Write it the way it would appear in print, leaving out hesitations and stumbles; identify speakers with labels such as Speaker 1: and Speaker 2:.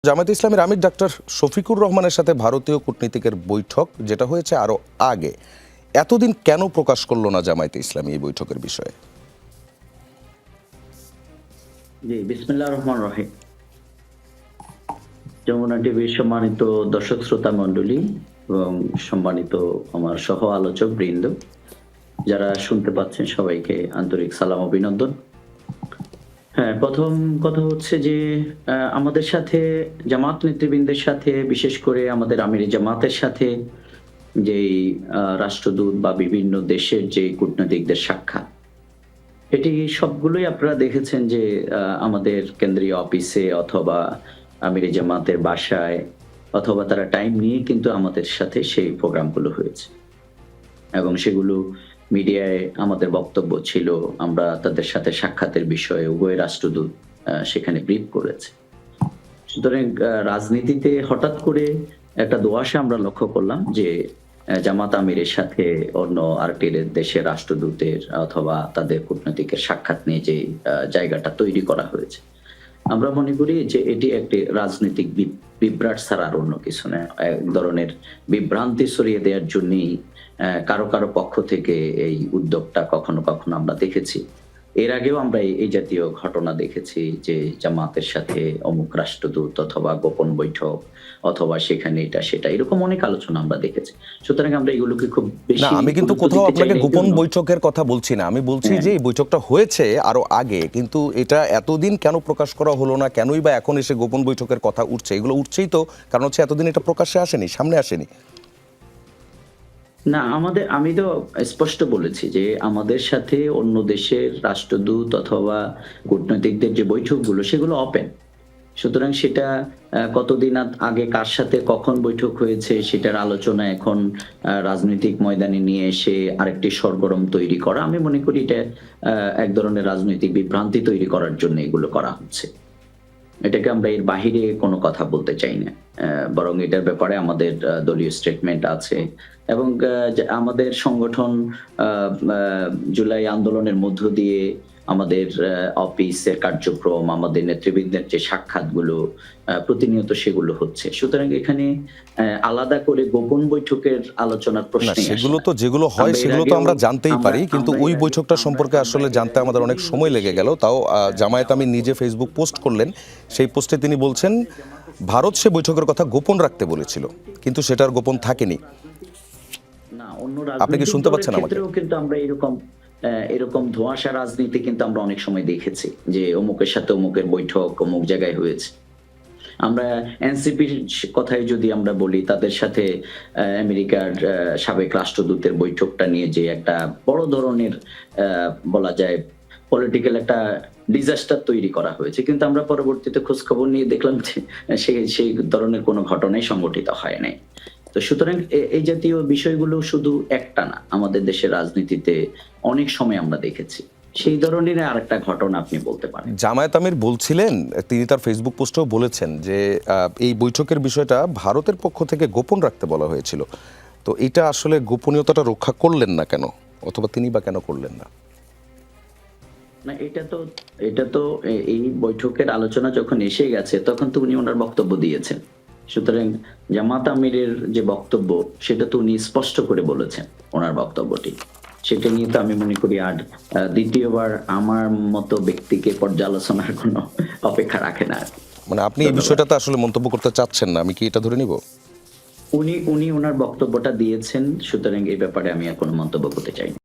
Speaker 1: জামায়াতে ইসলামীর আমির ডাক্তার শফিকুর রহমানের সাথে ভারতীয় কূটনীতিকের বৈঠক যেটা হয়েছে আরো আগে, এতদিন কেন প্রকাশ করলো না জামায়াতে ইসলামী এই বৈঠকের বিষয়ে?
Speaker 2: জি, বিসমিল্লাহির রহমানির রহিম। যমুনা টিভির সম্মানিত দর্শক শ্রোতা মণ্ডলী এবং সম্মানিত আমার সহ আলোচক বৃন্দ, যারা শুনতে পাচ্ছেন সবাইকে আন্তরিক সালাম অভিনন্দন। হ্যাঁ, প্রথম কথা হচ্ছে যে আমাদের সাথে জামাত নেতৃবৃন্দের সাথে, বিশেষ করে আমাদের আমিরে জামাতের সাথে যেই রাষ্ট্রদূত বা বিভিন্ন দেশের যে কূটনীতিকদের সাক্ষাৎ, এটি সবগুলোই আপনারা দেখেছেন যে আমাদের কেন্দ্রীয় অফিসে অথবা আমিরে জামাতের বাসায় অথবা তারা টাইম নিয়ে কিন্তু আমাদের সাথে সেই প্রোগ্রামগুলো হয়েছে এবং সেগুলো মিডিয়ায় আমাদের বক্তব্য ছিল। আমরা তাদের সাথে সাক্ষাতের বিষয়ে উভয় রাষ্ট্রদূত সেখানে ব্রিফ করেছে। সুতরাং রাজনীতিতে হঠাৎ করে একটা দোয়াশা আমরা লক্ষ্য করলাম যে জামাত আমিরের সাথে অন্য আরেকটি দেশের রাষ্ট্রদূতের অথবা তাদের কূটনীতিকের সাক্ষাৎ নিয়ে যে জায়গাটা তৈরি করা হয়েছে, আমরা মনে করি যে এটি একটি রাজনৈতিক বিভ্রাট ছাড়া আর অন্য কিছু না। এক ধরনের বিভ্রান্তি ছড়িয়ে দেওয়ার জন্যই কারো কারো পক্ষ থেকে এই উদ্যোগটা কখনো কখনো আমরা দেখেছি। এর আগেও আমরা এই জাতীয় ঘটনা দেখেছি যে জামাতের সাথে অমুক রাষ্ট্রদূত অথবা গোপন বৈঠক অথবা সেখানে এটা সেটা এরকম অনেক আলোচনা আমরা দেখেছি। সুতরাং আমরা এগুলোকে খুব বেশি
Speaker 1: না, আমি কিন্তু কোথাও আপনাকে গোপন বৈঠকের কথা বলছি না। আমি বলছি যে এই বৈঠকটা হয়েছে আরো আগে, কিন্তু এটা এতদিন কেন প্রকাশ করা হলো না, কেনই বা এখন এসে গোপন বৈঠকের কথা উঠছে? এগুলো উঠছেই তো কারণ হচ্ছে এতদিন এটা প্রকাশ্যে আসেনি, সামনে আসেনি।
Speaker 2: না, আমি তো স্পষ্ট বলেছি যে আমাদের সাথে অন্য দেশের রাষ্ট্রদূত অথবা কূটনীতিকদের যে বৈঠকগুলো সেগুলো ওপেন। সুতরাং সেটা কতদিন আগে কার সাথে কখন বৈঠক হয়েছে সেটার আলোচনা এখন রাজনৈতিক ময়দানে নিয়ে এসে আরেকটি সরগরম তৈরি করা, আমি মনে করি এটা এক ধরনের রাজনৈতিক বিভ্রান্তি তৈরি করার জন্য এগুলো করা হচ্ছে। এটাকে আমরা এর বাহিরে কোনো কথা বলতে চাই না। বরং এটার ব্যাপারে আমাদের দলীয় স্টেটমেন্ট আছে এবং আমাদের সংগঠন জুলাই আন্দোলনের মধ্য দিয়ে আমাদের অফিসের কার্যক্রম, আমাদের নেতৃবৃন্দের যে সাক্ষাৎগুলো প্রতিনিয়ত সেগুলো হচ্ছে। সুতরাং এখানে আলাদা করে গোপন বৈঠকের আলোচনার প্রশ্ন
Speaker 1: সেগুলো তো যেগুলো হয় সেগুলো তো আমরা জানতেই পারি, কিন্তু ওই বৈঠকটা সম্পর্কে আসলে জানতে আমাদের অনেক সময় লেগে গেল। তাও জামায়াত আমির নিজে ফেসবুক পোস্ট করলেন, সেই পোস্টে তিনি বলছেন ভারত সে বৈঠকের কথা গোপন রাখতে বলেছিল, কিন্তু সেটা আর গোপন থাকেনি। আপনি কি শুনতে পাচ্ছেন আমাকে?
Speaker 2: কিন্তু আমরা এরকম ধোঁয়াশা রাজনীতি কিন্তু আমরা অনেক সময় দেখেছি যে অমুকের সাথে অমুকের বৈঠক অমুক জায়গায় হয়েছে। আমরা এনসিপির কথাই যদি আমরা বলি, তাদের সাথে আমেরিকার সাবেক রাষ্ট্রদূতের বৈঠকটা নিয়ে যে একটা বড় ধরনের বলা যায় পলিটিক্যাল একটা ডিজাস্টার তৈরি করা হয়েছে, কিন্তু আমরা পরবর্তীতে খোঁজ খবর নিয়ে দেখলাম যে সেই ধরনের কোনো ঘটনাই সংঘটিত হয় নাই। তো সুতরাং এই জাতীয় বিষয়গুলো শুধু একটা না, আমাদের দেশের রাজনীতিতে অনেক সময় আমরা দেখেছি। সেই ধরনের আরেকটা ঘটনা আপনি বলতে পারেন।
Speaker 1: জামায়াত আমির বলছিলেন, তিনি তার ফেসবুক পোস্টেও বলেছেন যে এই বৈঠকের বিষয়টা ভারতের পক্ষ থেকে গোপন রাখতে বলা হয়েছিল। তো এটা আসলে গোপনীয়তাটা রক্ষা করলেন না কেন, অথবা তিনি বা কেন করলেন না?
Speaker 2: না, এটা তো এই বৈঠকের আলোচনা যখন এসে গেছে তখন তো উনি ওনার বক্তব্য দিয়েছেন। সুতরাং জামাত আমিরের যে বক্তব্য সেটা তো উনি স্পষ্ট করে বলেছেন ওনার বক্তব্যটি। সেটা নিয়ে তো আমি মনে করি আর দ্বিতীয়বার আমার মতো ব্যক্তিকে পর্যালোচনার কোনো অপেক্ষা রাখে না।
Speaker 1: মানে আপনি এই বিষয়টাতে আসলে মন্তব্য করতে চাচ্ছেন না, আমি কি এটা ধরে নিব?
Speaker 2: উনি ওনার বক্তব্যটা দিয়েছেন, সুতরাং এই ব্যাপারে আমি আর কোনো মন্তব্য করতে চাই না।